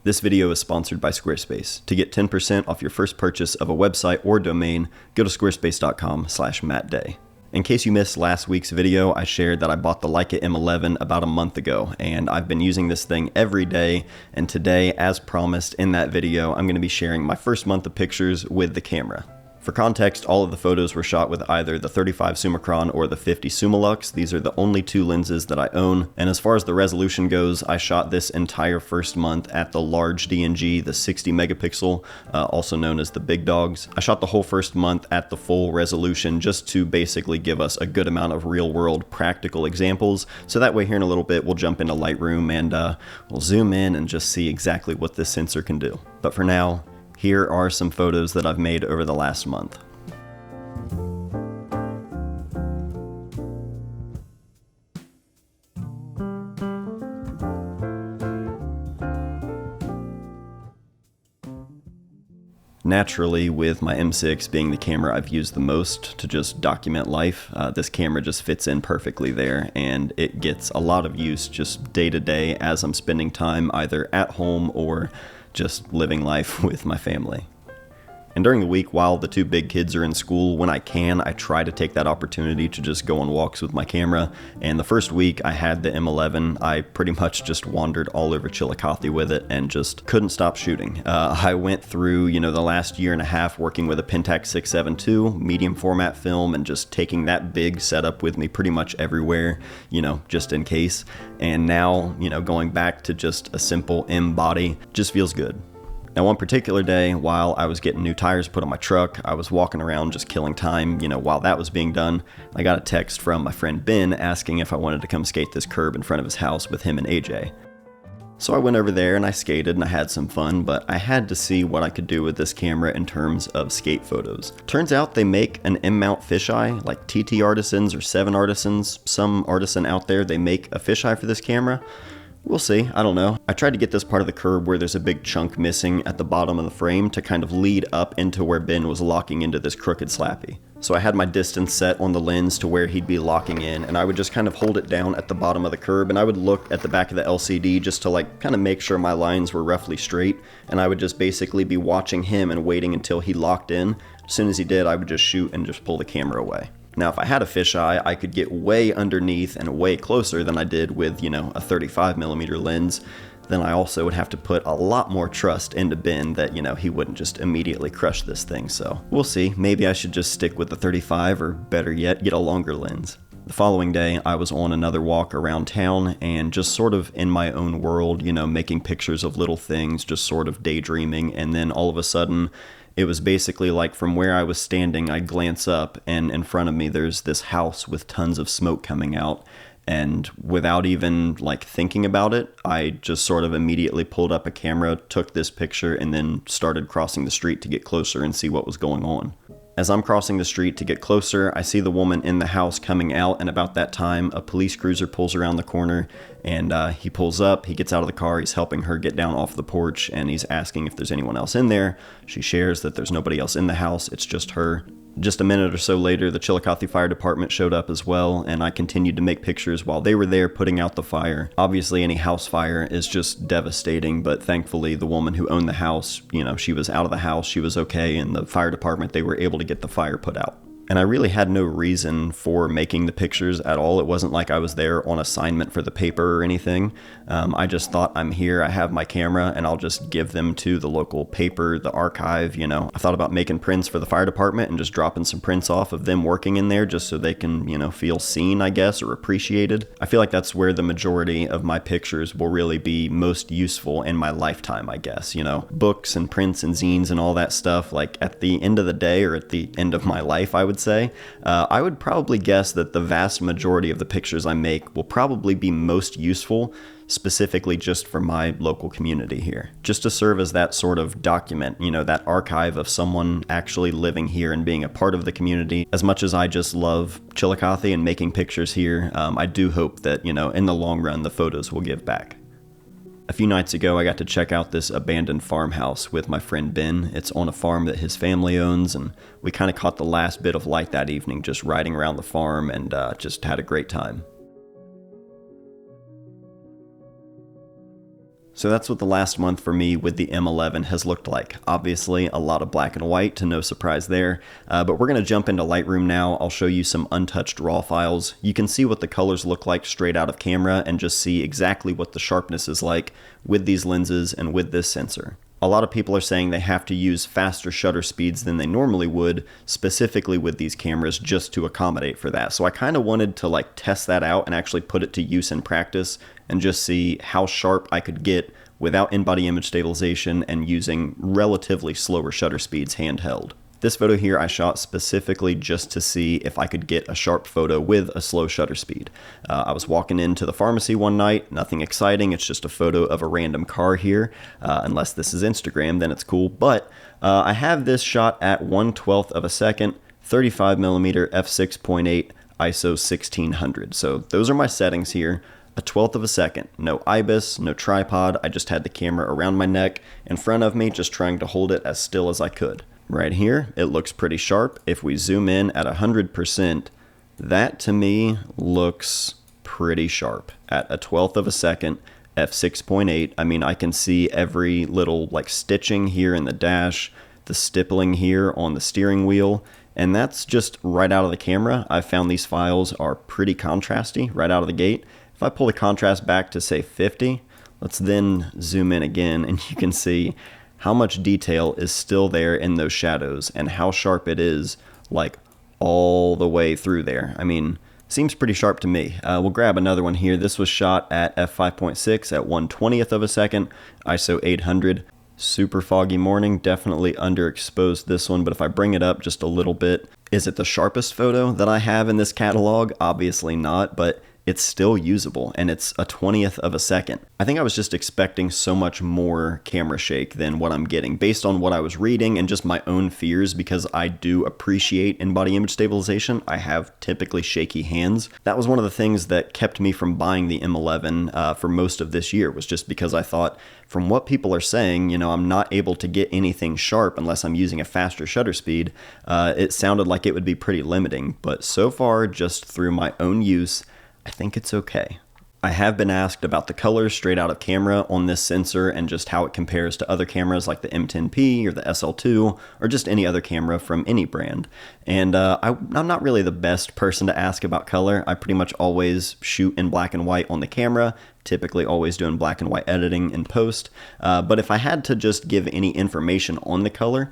This video is sponsored by Squarespace. To get 10% off your first purchase of a website or domain, go to squarespace.com/mattday. In case you missed last week's video, I shared that I bought the Leica M11 about a month ago, and I've been using this thing every day, and today, as promised in that video, I'm going to be sharing my first month of pictures with the camera. For context, all of the photos were shot with either the 35 Summicron or the 50 Summilux. These are the only two lenses that I own, and as far as the resolution goes, I shot this entire first month at the large DNG, the 60 megapixel, also known as the big dogs. I shot the whole first month at the full resolution just to basically give us a good amount of real-world practical examples, so that way here in a little bit we'll jump into Lightroom and we'll zoom in and just see exactly what this sensor can do. But for now, here are some photos that I've made over the last month. Naturally, with my M6 being the camera I've used the most to just document life, this camera just fits in perfectly there, and it gets a lot of use just day to day as I'm spending time either at home or just living life with my family. And during the week, while the two big kids are in school, when I can, I try to take that opportunity to just go on walks with my camera. And the first week I had the M11, I pretty much just wandered all over Chillicothe with it and just couldn't stop shooting. I went through, the last year and a half working with a Pentax 672 medium format film and just taking that big setup with me pretty much everywhere, just in case. And now, going back to just a simple M body just feels good. Now, one particular day, while I was getting new tires put on my truck, I was walking around just killing time, while that was being done. I got a text from my friend Ben asking if I wanted to come skate this curb in front of his house with him and AJ. So I went over there and I skated and I had some fun, but I had to see what I could do with this camera in terms of skate photos. Turns out they make an M-mount fisheye, like TT Artisans or 7 Artisans. Some artisan out there, they make a fisheye for this camera. We'll see, I don't know. I tried to get this part of the curb where there's a big chunk missing at the bottom of the frame to kind of lead up into where Ben was locking into this crooked slappy. So I had my distance set on the lens to where he'd be locking in, and I would just kind of hold it down at the bottom of the curb, and I would look at the back of the LCD just to kind of make sure my lines were roughly straight, and I would just basically be watching him and waiting until he locked in. As soon as he did, I would just shoot and just pull the camera away. Now, if I had a fisheye, I could get way underneath and way closer than I did with, a 35mm lens. Then I also would have to put a lot more trust into Ben that, he wouldn't just immediately crush this thing. So we'll see. Maybe I should just stick with the 35, or better yet, get a longer lens. The following day, I was on another walk around town and just sort of in my own world, making pictures of little things, just sort of daydreaming. And then all of a sudden, it was basically like from where I was standing, I glance up and in front of me there's this house with tons of smoke coming out, and without even thinking about it, I just sort of immediately pulled up a camera, took this picture, and then started crossing the street to get closer and see what was going on. As I'm crossing the street to get closer, I see the woman in the house coming out, and about that time, a police cruiser pulls around the corner, and he pulls up, he gets out of the car, he's helping her get down off the porch, and he's asking if there's anyone else in there. She shares that there's nobody else in the house, it's just her. Just a minute or so later, the Chillicothe Fire Department showed up as well, and I continued to make pictures while they were there putting out the fire. Obviously, any house fire is just devastating, but thankfully, the woman who owned the house, she was out of the house, she was okay, and the fire department, they were able to get the fire put out. And I really had no reason for making the pictures at all. It wasn't like I was there on assignment for the paper or anything. I just thought, I'm here, I have my camera, and I'll just give them to the local paper, the archive, I thought about making prints for the fire department and just dropping some prints off of them working in there just so they can, feel seen, I guess, or appreciated. I feel like that's where the majority of my pictures will really be most useful in my lifetime, I guess, Books and prints and zines and all that stuff, at the end of the day or at the end of my life, I would say, I would probably guess that the vast majority of the pictures I make will probably be most useful specifically just for my local community here. Just to serve as that sort of document, that archive of someone actually living here and being a part of the community. As much as I just love Chillicothe and making pictures here, I do hope that, in the long run, the photos will give back. A few nights ago, I got to check out this abandoned farmhouse with my friend Ben. It's on a farm that his family owns, and we kind of caught the last bit of light that evening just riding around the farm and just had a great time. So that's what the last month for me with the M11 has looked like. Obviously, a lot of black and white, to no surprise there. But we're going to jump into Lightroom now. I'll show you some untouched RAW files. You can see what the colors look like straight out of camera and just see exactly what the sharpness is like with these lenses and with this sensor. A lot of people are saying they have to use faster shutter speeds than they normally would, specifically with these cameras, just to accommodate for that. So I kind of wanted to test that out and actually put it to use in practice and just see how sharp I could get without in-body image stabilization and using relatively slower shutter speeds handheld. This photo here I shot specifically just to see if I could get a sharp photo with a slow shutter speed. I was walking into the pharmacy one night, nothing exciting, it's just a photo of a random car here. Unless this is Instagram, then it's cool, but I have this shot at 1/12 of a second, 35mm f6.8, ISO 1600. So those are my settings here. A 1/12 of a second, no IBIS, no tripod, I just had the camera around my neck in front of me, just trying to hold it as still as I could. Right here, it looks pretty sharp. If we zoom in at 100%, that to me looks pretty sharp. At a 1/12 of a second, f6.8, I mean, I can see every little stitching here in the dash, the stippling here on the steering wheel, and that's just right out of the camera. I found these files are pretty contrasty right out of the gate. If I pull the contrast back to say 50, let's then zoom in again and you can see how much detail is still there in those shadows and how sharp it is all the way through there. I mean, seems pretty sharp to me. We'll grab another one here. This was shot at f5.6 at 1/20th of a second, ISO 800. Super foggy morning, definitely underexposed this one, but if I bring it up just a little bit, is it the sharpest photo that I have in this catalog? Obviously not, but it's still usable, and it's a 1/20th of a second. I think I was just expecting so much more camera shake than what I'm getting based on what I was reading and just my own fears, because I do appreciate in-body image stabilization. I have typically shaky hands. That was one of the things that kept me from buying the M11 for most of this year, was just because I thought, from what people are saying, I'm not able to get anything sharp unless I'm using a faster shutter speed. It sounded like it would be pretty limiting, but so far, just through my own use, I think it's okay. I have been asked about the colors straight out of camera on this sensor and just how it compares to other cameras like the M10P or the SL2 or just any other camera from any brand. And I'm not really the best person to ask about color. I pretty much always shoot in black and white on the camera, typically always doing black and white editing in post. But if I had to just give any information on the color,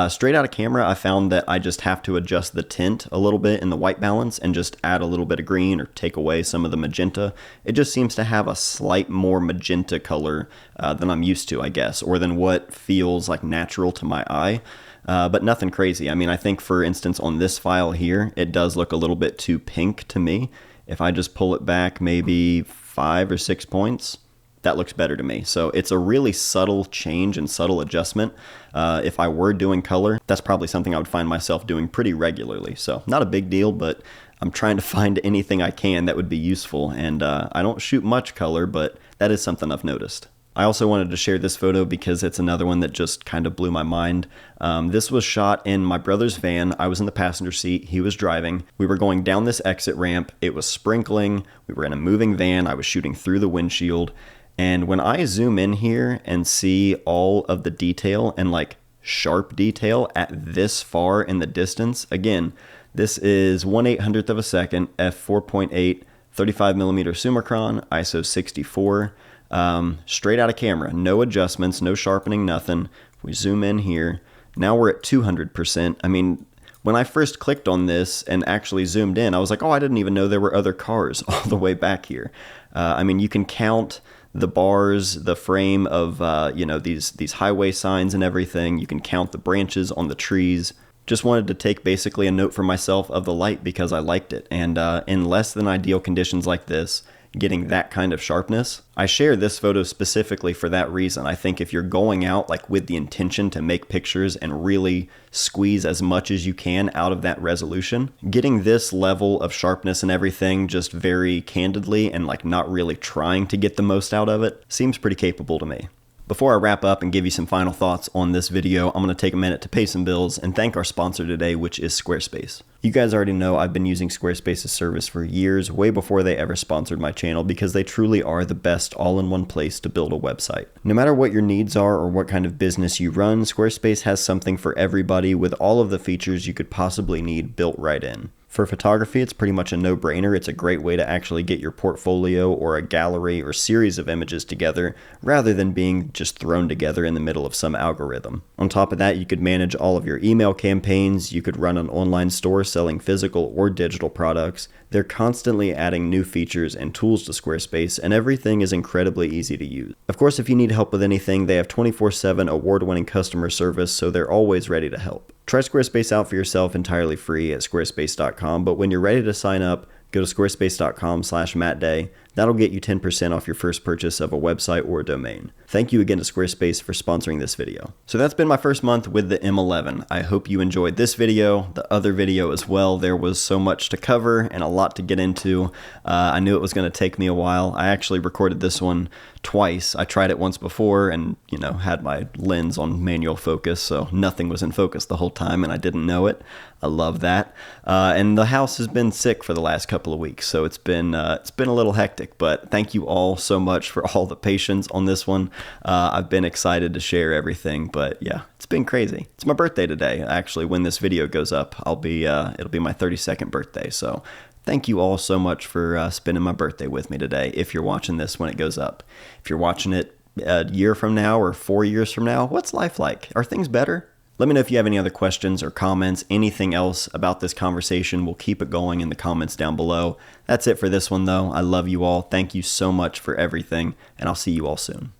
straight out of camera, I found that I just have to adjust the tint a little bit in the white balance and just add a little bit of green or take away some of the magenta. It just seems to have a slight more magenta color than I'm used to, I guess, or than what feels natural to my eye. But nothing crazy. I mean, I think, for instance, on this file here, it does look a little bit too pink to me. If I just pull it back maybe 5 or 6 points, that looks better to me. So it's a really subtle change and subtle adjustment. If I were doing color, that's probably something I would find myself doing pretty regularly. So not a big deal, but I'm trying to find anything I can that would be useful. And I don't shoot much color, but that is something I've noticed. I also wanted to share this photo because it's another one that just kind of blew my mind. This was shot in my brother's van. I was in the passenger seat, he was driving. We were going down this exit ramp, it was sprinkling, we were in a moving van, I was shooting through the windshield, and when I zoom in here and see all of the detail and sharp detail at this far in the distance, again, this is 1/800th of a second, f4.8, 35mm Summicron, ISO 64. Straight out of camera, no adjustments, no sharpening, nothing. If we zoom in here, now we're at 200%. I mean, when I first clicked on this and actually zoomed in, I was like, oh, I didn't even know there were other cars all the way back here. I mean, you can count the bars, the frame of, these highway signs and everything. You can count the branches on the trees. Just wanted to take basically a note for myself of the light because I liked it. And in less than ideal conditions like this, getting that kind of sharpness. I share this photo specifically for that reason. I think if you're going out with the intention to make pictures and really squeeze as much as you can out of that resolution, getting this level of sharpness and everything just very candidly and not really trying to get the most out of it seems pretty capable to me. Before I wrap up and give you some final thoughts on this video, I'm going to take a minute to pay some bills and thank our sponsor today, which is Squarespace. You guys already know I've been using Squarespace's service for years, way before they ever sponsored my channel, because they truly are the best all-in-one place to build a website. No matter what your needs are or what kind of business you run, Squarespace has something for everybody with all of the features you could possibly need built right in. For photography, it's pretty much a no-brainer. It's a great way to actually get your portfolio or a gallery or series of images together rather than being just thrown together in the middle of some algorithm. On top of that, you could manage all of your email campaigns. You could run an online store selling physical or digital products. They're constantly adding new features and tools to Squarespace, and everything is incredibly easy to use. Of course, if you need help with anything, they have 24/7 award-winning customer service, so they're always ready to help. Try Squarespace out for yourself entirely free at squarespace.com, but when you're ready to sign up, go to squarespace.com/MattDay. That'll get you 10% off your first purchase of a website or a domain. Thank you again to Squarespace for sponsoring this video. So that's been my first month with the M11. I hope you enjoyed this video, the other video as well. There was so much to cover and a lot to get into. I knew it was going to take me a while. I actually recorded this one twice. I tried it once before and, had my lens on manual focus, so nothing was in focus the whole time and I didn't know it. I love that. And the house has been sick for the last couple of weeks, so it's been a little hectic. But thank you all so much for all the patience on this one. I've been excited to share everything, but yeah, it's been crazy. It's my birthday today. Actually, when this video goes up, it'll be my 32nd birthday. So thank you all so much for spending my birthday with me today. If you're watching this when it goes up, if you're watching it a year from now or 4 years from now, what's life like? Are things better? Let me know if you have any other questions or comments, anything else about this conversation. We'll keep it going in the comments down below. That's it for this one, though. I love you all. Thank you so much for everything, and I'll see you all soon.